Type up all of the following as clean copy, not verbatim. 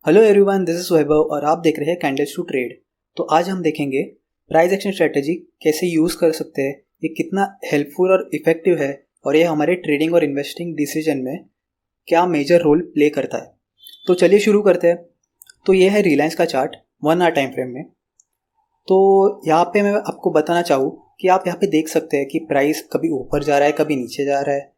Hello everyone, this is वैभव और आप देख रहे हैं कैंडल्स टू ट्रेड। तो आज हम देखेंगे प्राइस एक्शन स्ट्रेटेजी कैसे यूज़ कर सकते हैं, ये कितना हेल्पफुल और इफेक्टिव है और ये हमारे ट्रेडिंग और इन्वेस्टिंग डिसीजन में क्या मेजर रोल प्ले करता है। तो चलिए शुरू करते हैं। तो ये है रिलायंस का चार्ट 1 आवर टाइम फ्रेम में। तो यहाँ पे मैं आपको बताना चाहूँ कि आप यहाँ पे देख सकते हैं कि प्राइस कभी ऊपर जा रहा है, कभी नीचे जा रहा है।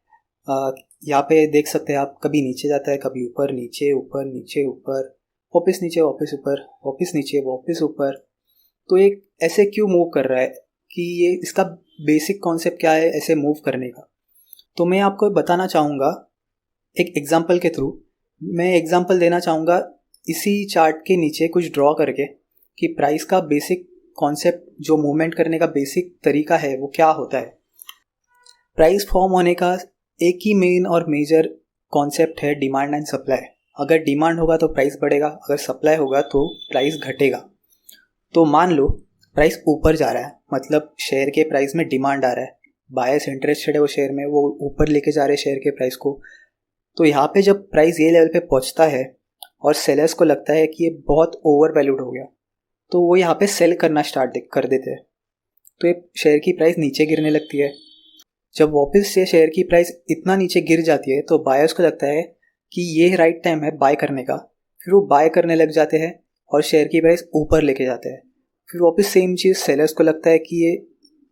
यहाँ पे देख सकते हैं आप, कभी नीचे जाता है, कभी ऊपर नीचे ऊपर नीचे ऊपर, वापस नीचे वापस ऊपर, वापस नीचे वापस ऊपर। तो ये ऐसे क्यों मूव कर रहा है, कि ये इसका बेसिक कॉन्सेप्ट क्या है ऐसे मूव करने का। तो मैं आपको बताना चाहूँगा एक एग्जांपल के थ्रू। मैं एग्जांपल देना चाहूँगा इसी चार्ट के नीचे कुछ ड्रॉ करके कि प्राइस का बेसिक कॉन्सेप्ट, जो मूवमेंट करने का बेसिक तरीका है वो क्या होता है। प्राइस फॉर्म होने का एक ही मेन और मेजर कॉन्सेप्ट है डिमांड एंड सप्लाई। अगर डिमांड होगा तो प्राइस बढ़ेगा, अगर सप्लाई होगा तो प्राइस घटेगा। तो मान लो प्राइस ऊपर जा रहा है, मतलब शेयर के प्राइस में डिमांड आ रहा है, बायर्स इंटरेस्टेड है वो शेयर में, वो ऊपर लेके जा रहे हैं शेयर के प्राइस को। तो यहाँ पे जब प्राइस ये लेवल पे पहुँचता है और सेलर्स को लगता है कि ये बहुत ओवर वैल्यूड हो गया, तो वो यहाँ पे सेल करना स्टार्ट कर देते हैं। तो ये शेयर की प्राइस नीचे गिरने लगती है। जब वापस से शेयर की प्राइस इतना नीचे गिर जाती है तो बायर्स को लगता है कि ये राइट टाइम है बाय करने का। फिर वो बाय करने लग जाते हैं और शेयर की प्राइस ऊपर लेके जाते हैं। फिर वापस सेम चीज़ सेलर्स को लगता है कि ये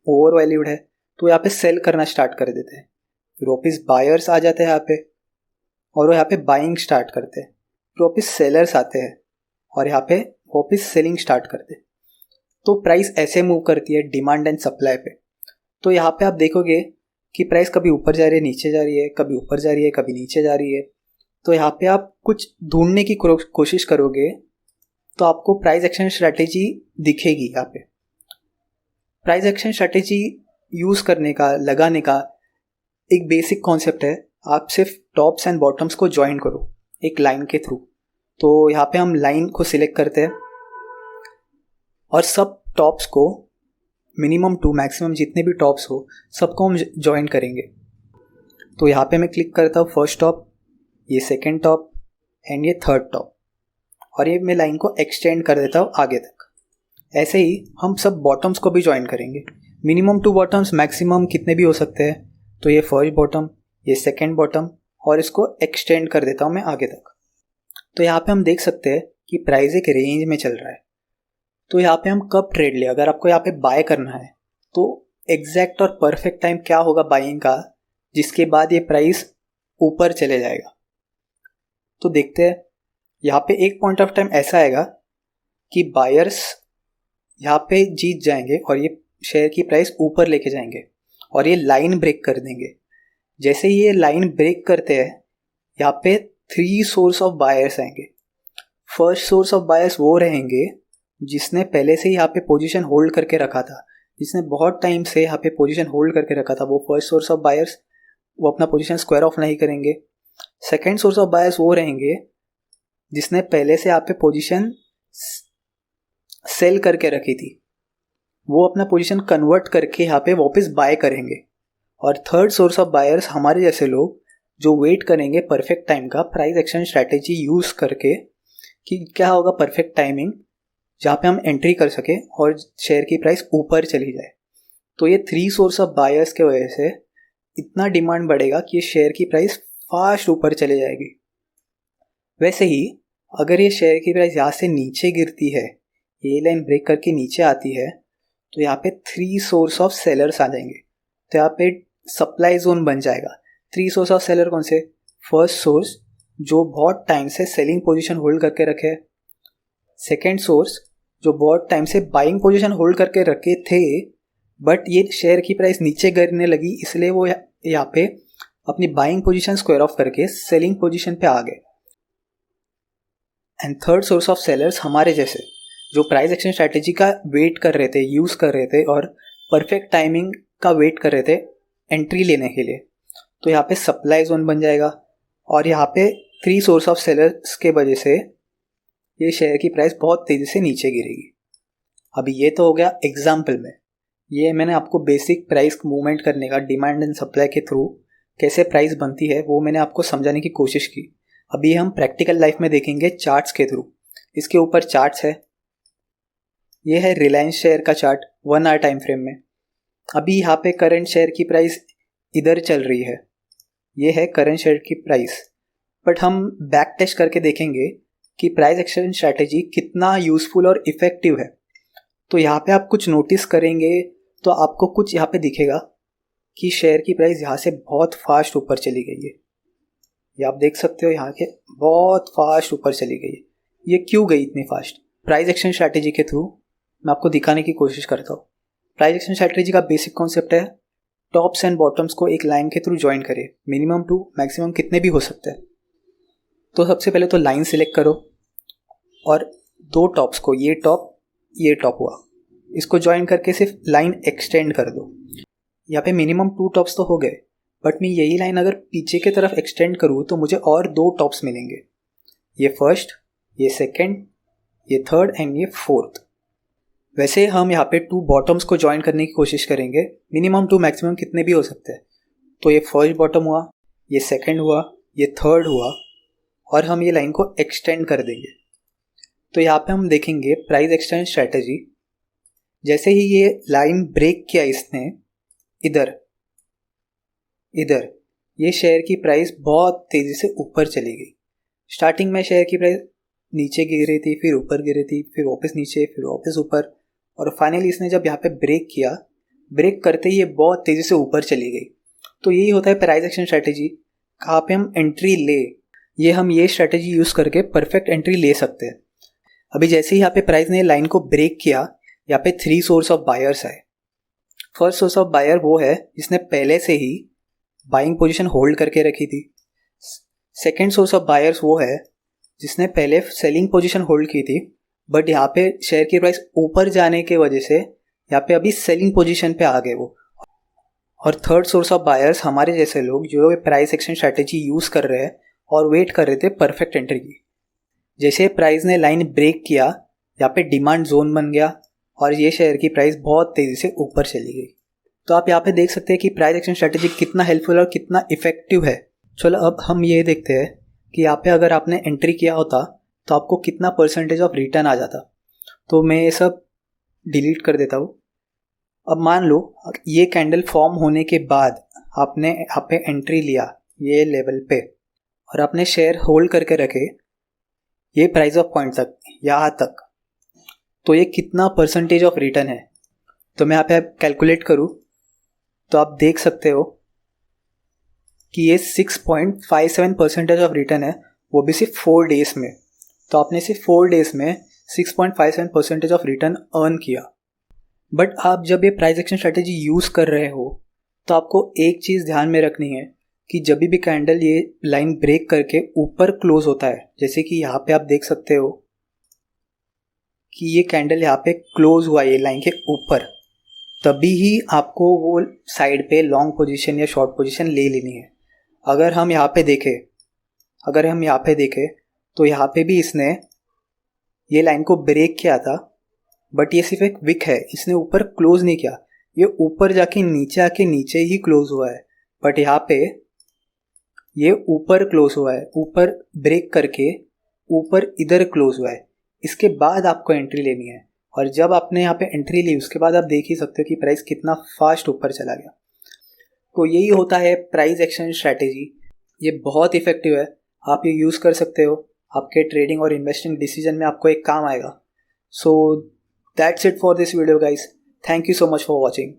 ओवर वैल्यूड है, तो यहाँ पे सेल करना स्टार्ट कर देते हैं। फिर वापस बायर्स आ जाते हैं यहाँ पे और वो यहाँ पे बाइंग स्टार्ट करते हैं। फिर वापस सेलर्स आते हैं और यहाँ पे वापस सेलिंग स्टार्ट करते हैं। तो प्राइस ऐसे मूव करती है डिमांड एंड सप्लाई पे। तो यहाँ पे आप देखोगे कि प्राइस कभी ऊपर जा रही है, नीचे जा रही है, कभी ऊपर जा रही है, कभी नीचे जा रही है। तो यहाँ पे आप कुछ ढूंढने की कोशिश करोगे तो आपको प्राइस एक्शन स्ट्रैटेजी दिखेगी। यहाँ पे प्राइस एक्शन स्ट्रैटेजी यूज़ करने का, लगाने का एक बेसिक कॉन्सेप्ट है, आप सिर्फ टॉप्स एंड बॉटम्स को ज्वाइन करो एक लाइन के थ्रू। तो यहाँ पे हम लाइन को सिलेक्ट करते हैं और सब टॉप्स को, मिनिमम टू मैक्सिमम जितने भी टॉप्स हो सबको हम ज्वाइन करेंगे। तो यहाँ पे मैं क्लिक करता हूँ फर्स्ट टॉप, ये सेकंड टॉप एंड ये थर्ड टॉप, और ये मैं लाइन को एक्सटेंड कर देता हूँ आगे तक। ऐसे ही हम सब बॉटम्स को भी ज्वाइन करेंगे। मिनिमम 2 बॉटम्स, मैक्सिमम कितने भी हो सकते हैं। तो ये फर्स्ट बॉटम, ये सेकेंड बॉटम, और इसको एक्सटेंड कर देता हूँ मैं आगे तक। तो यहाँ पे हम देख सकते हैं कि प्राइस एक रेंज में चल रहा है। तो यहाँ पे हम कब ट्रेड ले, अगर आपको यहाँ पे बाय करना है तो एग्जैक्ट और परफेक्ट टाइम क्या होगा बाइंग का, जिसके बाद ये प्राइस ऊपर चले जाएगा। तो देखते हैं, यहाँ पे एक पॉइंट ऑफ टाइम ऐसा आएगा कि बायर्स यहाँ पे जीत जाएंगे और ये शेयर की प्राइस ऊपर लेके जाएंगे और ये लाइन ब्रेक कर देंगे। जैसे ही ये लाइन ब्रेक करते हैं, यहाँ पे 3 सोर्स ऑफ बायर्स आएंगे। फर्स्ट सोर्स ऑफ बायर्स वो रहेंगे जिसने पहले से ही यहाँ पे पोजीशन होल्ड करके रखा था, जिसने बहुत टाइम से यहाँ पे पोजीशन होल्ड करके रखा था, वो फर्स्ट सोर्स ऑफ बायर्स, वो अपना पोजीशन स्क्वायर ऑफ नहीं करेंगे। सेकेंड सोर्स ऑफ बायर्स वो रहेंगे जिसने पहले से यहाँ पे पोजीशन सेल करके रखी थी, वो अपना पोजीशन कन्वर्ट करके यहाँ पे वापस बाय करेंगे। और थर्ड सोर्स ऑफ बायर्स हमारे जैसे लोग जो वेट करेंगे परफेक्ट टाइम का, प्राइस एक्शन स्ट्रैटेजी यूज़ करके कि क्या होगा परफेक्ट टाइमिंग जहाँ पे हम एंट्री कर सके और शेयर की प्राइस ऊपर चली जाए। तो ये 3 सोर्स ऑफ बायर्स के वजह से इतना डिमांड बढ़ेगा कि ये शेयर की प्राइस फास्ट ऊपर चले जाएगी। वैसे ही अगर ये शेयर की प्राइस यहाँ से नीचे गिरती है, ये लाइन ब्रेक करके नीचे आती है, तो यहाँ पे 3 सोर्स ऑफ सेलर्स आ जाएंगे। तो यहाँ पे सप्लाई जोन बन जाएगा। 3 सोर्स ऑफ सेलर कौन से? फर्स्ट सोर्स जो बहुत टाइम से सेलिंग पोजीशन होल्ड करके रखे, सेकेंड सोर्स जो बहुत टाइम से बाइंग पोजीशन होल्ड करके रखे थे, बट ये शेयर की प्राइस नीचे गिरने लगी इसलिए वो यहाँ पे अपनी बाइंग पोजीशन स्क्वायर ऑफ करके सेलिंग पोजीशन पे आ गए। And third source of sellers हमारे जैसे जो प्राइस एक्शन स्ट्रैटेजी का वेट कर रहे थे, यूज़ कर रहे थे और परफेक्ट टाइमिंग का वेट कर रहे थे एंट्री लेने के लिए। तो यहाँ पे सप्लाई जोन बन जाएगा और यहाँ पे 3 सोर्स ऑफ सेलर्स के वजह से ये शेयर की प्राइस बहुत तेज़ी से नीचे गिरेगी। अभी ये तो हो गया एग्जाम्पल में, ये मैंने आपको बेसिक प्राइस मूवमेंट करने का डिमांड एंड सप्लाई के थ्रू कैसे प्राइस बनती है वो मैंने आपको समझाने की कोशिश की। अभी हम प्रैक्टिकल लाइफ में देखेंगे चार्ट्स के थ्रू। इसके ऊपर चार्ट्स है, ये है रिलायंस शेयर का चार्ट 1 आवर टाइम फ्रेम में। अभी यहाँ पे करंट शेयर की प्राइस इधर चल रही है, ये है करंट शेयर की प्राइस। बट हम बैक टेस्ट करके देखेंगे कि प्राइस एक्शन स्ट्रैटेजी कितना यूज़फुल और इफ़ेक्टिव है। तो यहाँ पे आप कुछ नोटिस करेंगे तो आपको कुछ यहाँ पे दिखेगा कि शेयर की प्राइस यहाँ से बहुत फास्ट ऊपर चली गई है। ये आप देख सकते हो, यहाँ के बहुत फास्ट ऊपर चली गई है। ये क्यों गई इतनी फास्ट? प्राइस एक्शन स्ट्रैटेजी के थ्रू मैं आपको दिखाने की कोशिश करता हूँ। प्राइस एक्शन स्ट्रैटेजी का बेसिक कॉन्सेप्ट है टॉप्स एंड बॉटम्स को एक लाइन के थ्रू ज्वाइन करें, मिनिमम टू मैक्सिमम कितने भी हो सकते हैं। तो सबसे पहले तो लाइन सिलेक्ट करो और दो टॉप्स को, ये टॉप हुआ, इसको ज्वाइन करके सिर्फ लाइन एक्सटेंड कर दो। यहाँ पे मिनिमम 2 टॉप्स तो हो गए, बट मैं यही लाइन अगर पीछे की तरफ एक्सटेंड करूँ तो मुझे और 2 टॉप्स मिलेंगे। ये फर्स्ट, ये सेकंड, ये थर्ड एंड ये फोर्थ। वैसे हम यहाँ पे 2 बॉटम्स को ज्वाइन करने की कोशिश करेंगे, मिनिमम टू मैक्सिमम कितने भी हो सकते हैं। तो ये फर्स्ट बॉटम हुआ, ये सेकंड हुआ, ये थर्ड हुआ, और हम ये लाइन को एक्सटेंड कर देंगे। तो यहाँ पे हम देखेंगे प्राइस एक्सटेंड स्ट्रैटेजी, जैसे ही ये लाइन ब्रेक किया इसने इधर, ये शेयर की प्राइस बहुत तेज़ी से ऊपर चली गई। स्टार्टिंग में शेयर की प्राइस नीचे गिर रही थी, फिर ऊपर गिर रही थी, फिर वापस नीचे, फिर वापस ऊपर, और फाइनली इसने जब यहाँ पे ब्रेक किया, ब्रेक करते ही ये बहुत तेज़ी से ऊपर चली गई। तो यही होता है प्राइस एक्शन स्ट्रैटेजी, कहाँ पे हम एंट्री ले, ये स्ट्रैटेजी यूज़ करके परफेक्ट एंट्री ले सकते हैं। अभी जैसे ही यहाँ पे प्राइस ने लाइन को ब्रेक किया, यहाँ पे 3 सोर्स ऑफ बायर्स आए। फर्स्ट सोर्स ऑफ बायर वो है जिसने पहले से ही बाइंग पोजीशन होल्ड करके रखी थी। सेकेंड सोर्स ऑफ बायर्स वो है जिसने पहले सेलिंग पोजीशन होल्ड की थी, बट यहाँ पे शेयर की प्राइस ऊपर जाने के वजह से यहाँ पे अभी सेलिंग पोजीशन पे आ गए वो। और थर्ड सोर्स ऑफ बायर्स हमारे जैसे लोग जो प्राइस एक्शन स्ट्रैटेजी यूज़ कर रहे हैं और वेट कर रहे थे परफेक्ट एंट्री की। जैसे प्राइस ने लाइन ब्रेक किया, यहाँ पे डिमांड जोन बन गया और ये शेयर की प्राइस बहुत तेज़ी से ऊपर चली गई। तो आप यहाँ पे देख सकते हैं कि प्राइस एक्शन स्ट्रैटेजी कितना हेल्पफुल और कितना इफेक्टिव है। चलो अब हम ये देखते हैं कि यहाँ पे अगर आपने एंट्री किया होता तो आपको कितना परसेंटेज ऑफ रिटर्न आ जाता। तो मैं ये सब डिलीट कर देता हूँ। अब मान लो ये कैंडल फॉर्म होने के बाद आपने यहाँ पे एंट्री लिया ये लेवल पे, और आपने शेयर होल्ड करके रखे ये प्राइस ऑफ पॉइंट तक, यहाँ तक, तो ये कितना परसेंटेज ऑफ रिटर्न है। तो मैं यहाँ पे कैलकुलेट करूँ तो आप देख सकते हो कि ये 6.57% ऑफ रिटर्न है, वो भी सिर्फ 4 डेज में। तो आपने सिर्फ 4 डेज में 6.57% ऑफ रिटर्न अर्न किया। बट आप जब ये प्राइस एक्शन स्ट्रैटेजी यूज़ कर रहे हो तो आपको एक चीज़ ध्यान में रखनी है कि जब भी कैंडल ये लाइन ब्रेक करके ऊपर क्लोज होता है, जैसे कि यहाँ पे आप देख सकते हो कि ये कैंडल यहाँ पे क्लोज हुआ ये लाइन के ऊपर, तभी ही आपको वो साइड पे लॉन्ग पोजीशन या शॉर्ट पोजीशन ले लेनी है। अगर हम यहाँ पे देखें तो यहाँ पे भी इसने ये लाइन को ब्रेक किया था, बट ये सिर्फ एक विक है, इसने ऊपर क्लोज नहीं किया, ये ऊपर जाके नीचे आके नीचे ही क्लोज हुआ है। बट यहाँ पे ये ऊपर क्लोज हुआ है, ऊपर ब्रेक करके ऊपर इधर क्लोज हुआ है। इसके बाद आपको एंट्री लेनी है, और जब आपने यहाँ पे एंट्री ली उसके बाद आप देख ही सकते हो कि प्राइस कितना फास्ट ऊपर चला गया। तो यही होता है प्राइस एक्शन स्ट्रैटेजी। ये बहुत इफेक्टिव है, आप ये यूज़ कर सकते हो, आपके ट्रेडिंग और इन्वेस्टिंग डिसीजन में आपको एक काम आएगा। So that's it for this video guys, thank you so much for watching.